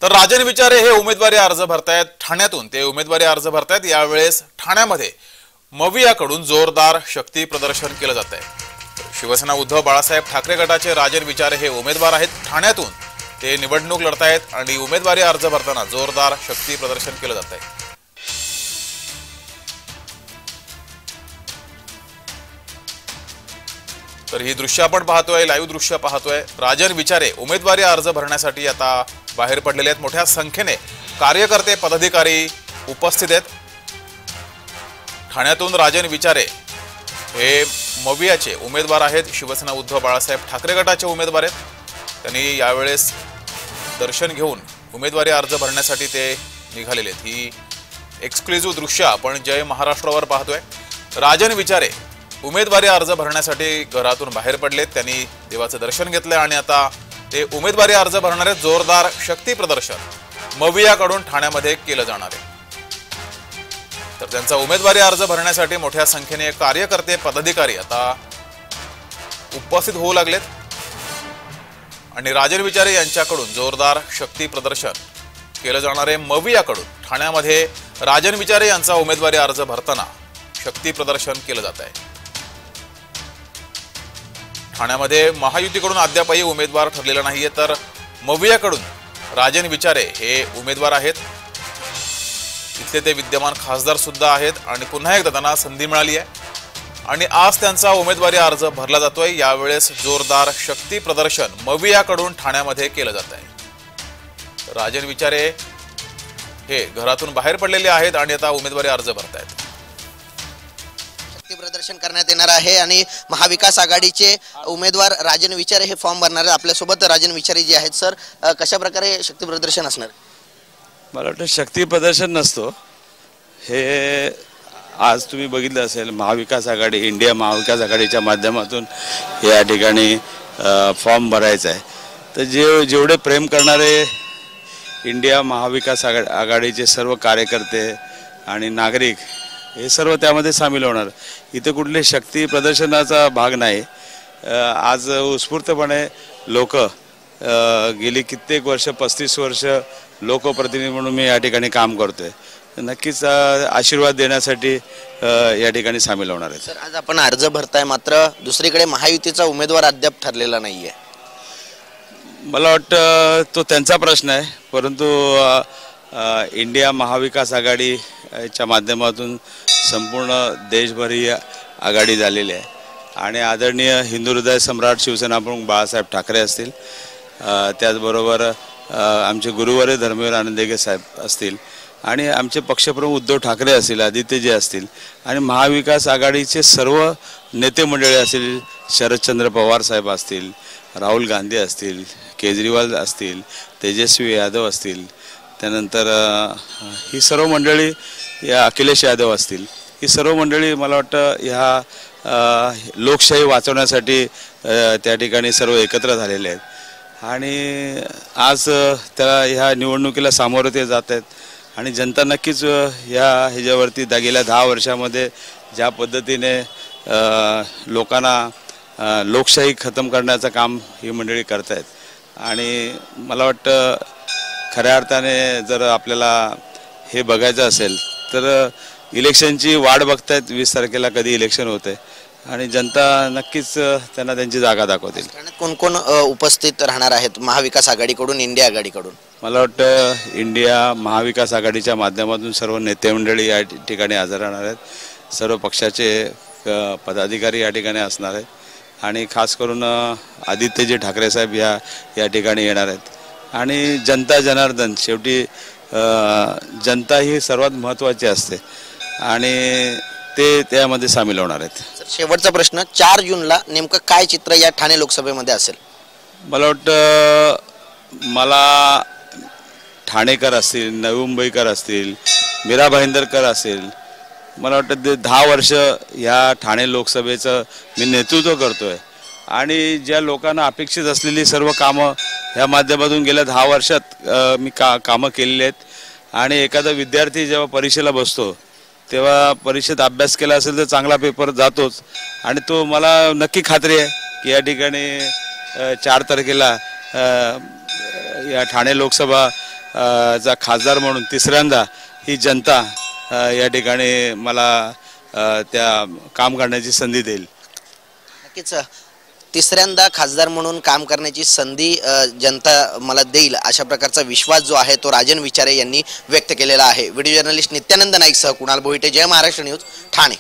तर राजन विचारे हे उमेदवारी अर्ज भरतायत ठाण्यातून ते उमेदवारी अर्ज भरतायत। यावेळेस ठाण्यामध्ये मवियाकडून जोरदार शक्ती प्रदर्शन केलं जात आहे। शिवसेना उद्धव बाळासाहेब ठाकरे गटाचे राजन विचारे हे उमेदवार आहेत। ठाण्यातून ते निवडणूक लढतायत आणि उमेदवारी अर्ज भरताना जोरदार शक्ती प्रदर्शन केलं जात आहे। तर ही दृश्य आपण पाहतोय, लाईव्ह दृश्य पाहतोय। राजन विचारे उमेदवारी अर्ज भरण्यासाठी आता बाहेर पडलेले आहेत। मोठ्या संख्येने कार्यकर्ते पदाधिकारी उपस्थित आहेत। ठाण्यातून राजन विचारे हे मवियाचे उमेदवार आहेत। शिवसेना उद्धव बाळासाहेब ठाकरे गटाचे उमेदवार आहेत। त्यांनी यावेळेस दर्शन घेऊन उमेदवारी अर्ज भरण्यासाठी ते निघालेले आहेत। ही एक्सक्लुझिव्ह दृश्य आपण जय महाराष्ट्रावर पाहतोय। राजन विचारे उमेदवारी अर्ज भरण्यासाठी घरातून बाहेर पडलेत। त्यांनी देवाचं दर्शन घेतलंय आणि आता ते उमेदवारी अर्ज भरणारे जोरदार शक्ती प्रदर्शन मवियाकडून ठाण्यामध्ये केलं जाणार आहे। तर त्यांचा उमेदवारी अर्ज भरण्यासाठी मोठ्या संख्येने कार्यकर्ते पदाधिकारी आता उपस्थित होऊ लागलेत आणि राजन विचारे यांच्याकडून जोरदार शक्ती प्रदर्शन केलं जाणार आहे। मवियाकडून ठाण्यामध्ये राजन विचारे यांचा उमेदवारी अर्ज भरताना शक्ती प्रदर्शन केलं जात आहे। ठाण्यामध्ये महायुतीकडून अद्यापही उमेदवार ठरलेला नाहीये, तर मवियाकडून राजन विचारे हे उमेदवार आहेत। इथले ते विद्यमान खासदार सुद्धा आहेत आणि पुन्हा एकदा त्यांना संधी मिळाली आहे आणि आज त्यांचा उमेदवारी अर्ज भरला जातोय। यावेळेस जोरदार शक्ती प्रदर्शन मवियाकडून ठाण्यामध्ये केलं जात आहे। राजन विचारे हे घरातून बाहेर पडलेले आहेत आणि आता उमेदवारी अर्ज भरतायत। प्रदर्शन करण्यात येणार आहे आणि महाविकास आघाडीचे उमेदवार राजन विचारे हे फॉर्म भरणार आहेत। आपल्या सोबत राजन विचारे जे आहेत। सर, कशा प्रकारे शक्ती प्रदर्शन असणार? मला वाटतं शक्ती प्रदर्शन नसतो हे, आज तुम्ही बघितलं असेल महाविकास आघाडी, इंडिया महाविकास आघाडीच्या माध्यमातून या ठिकाणी फॉर्म भरायचा आहे। तर जेवढे प्रेम करणारे इंडिया महाविकास आघाडीचे सर्व कार्यकर्ते आणि नागरिक हे सर्व त्यामध्ये सामील होणार। इथे कुठले शक्ती प्रदर्शनाचा भाग नाही। आज उत्स्फूर्तपणे लोक गेली कित्येक वर्ष, 35 वर्ष लोकप्रतिनिधी म्हणून मी या ठिकाणी काम करतोय। नक्कीच आशीर्वाद देण्यासाठी या ठिकाणी सामील होणार आहे। सर, आज आपण अर्ज भरताय, मात्र दुसरीकडे महायुतीचा उमेदवार अद्याप ठरलेला नाहीये। मला वाटतं तो त्यांचा प्रश्न आहे, परंतु इंडिया महाविकास आघाडीच्या माध्यमातून संपूर्ण देशभर ही आघाडी झालेली आहे आणि आदरणीय हिंदू हृदय सम्राट शिवसेना प्रमुख बाळासाहेब ठाकरे असतील, त्याचबरोबर आमचे गुरुवारे धर्मवीर आनंदेगे साहेब असतील आणि आमचे पक्षप्रमुख उद्धव ठाकरे असतील, आदित्यजी असतील आणि महाविकास आघाडीचे सर्व नेते मंडळी असतील, शरदचंद्र पवार साहेब असतील, राहुल गांधी असतील, केजरीवाल असतील, तेजस्वी यादव असतील, त्यानंतर ही सर्व मंडळी, या अखिलेश यादव असतील, ही सर्व मंडळी मला वाटतं ह्या लोकशाही वाचवण्यासाठी त्या ठिकाणी सर्व एकत्र झालेले आहेत आणि आज त्या ह्या निवडणुकीला सामोरे ते जात आहेत आणि जनता नक्कीच ह्याच्यावरती गेल्या 10 वर्षामध्ये ज्या पद्धतीने लोकांना लोकशाही खतम करण्याचं काम ही मंडळी करत आहेत आणि मला वाटतं खऱ्या अर्थाने जर आपल्याला हे बघायचं असेल तर इलेक्शनची वाट बघतायत। 20 तारखेला कधी इलेक्शन होते आणि जनता नक्कीच त्यांना त्यांची जागा दाखवतील। कोण कोण उपस्थित राहणार आहेत महाविकास आघाडीकडून, इंडिया आघाडीकडून? मला वाटतं इंडिया महाविकास आघाडीच्या माध्यमातून सर्व नेते मंडळी या ठिकाणी हजर राहणार आहेत। सर्व पक्षाचे पदाधिकारी या ठिकाणी असणार आहेत आणि खास करून आदित्यजी ठाकरे साहेब या ठिकाणी येणार आहेत आणि जनता जनार्दन, शेवटी जनता ही सर्वात महत्त्वाची असते आणि ते त्यामध्ये सामील होणार आहेत। शेवटचा प्रश्न, 4 जूनला नेमकं काय चित्र या ठाणे लोकसभेमध्ये असेल? मला वाटतं मला ठाणेकर असतील, नवी मुंबईकर असतील, मीरा भाईंदरकर असेल, मला वाटतं 10 वर्ष या ठाणे लोकसभेचं मी नेतृत्व करतोय आणि ज्या लोकांना अपेक्षित असलेली सर्व कामं ह्या माध्यमातून गेल्या 10 वर्षात मी कामं केलेली आहेत आणि एखादा विद्यार्थी जेव्हा परीक्षेला बसतो तेव्हा परीक्षेत अभ्यास केला असेल तर चांगला पेपर जातोच आणि तो मला नक्की खात्री आहे की या ठिकाणी 4 तारखेला या ठाणे लोकसभा चा खासदार म्हणून तिसऱ्यांदा ही जनता या ठिकाणी मला त्या काम करण्याची संधी देईल. नक्कीच तिसऱ्यांदा खासदार म्हणून काम करण्याची संधी जनता मला देईल अशा प्रकारचा विश्वास जो आहे तो राजन विचारे यांनी व्यक्त केलेला आहे. व्हिडिओ जर्नलिस्ट नित्यानंद नाईक सह कुणाल बोईटे, जय महाराष्ट्र न्यूज, ठाणे.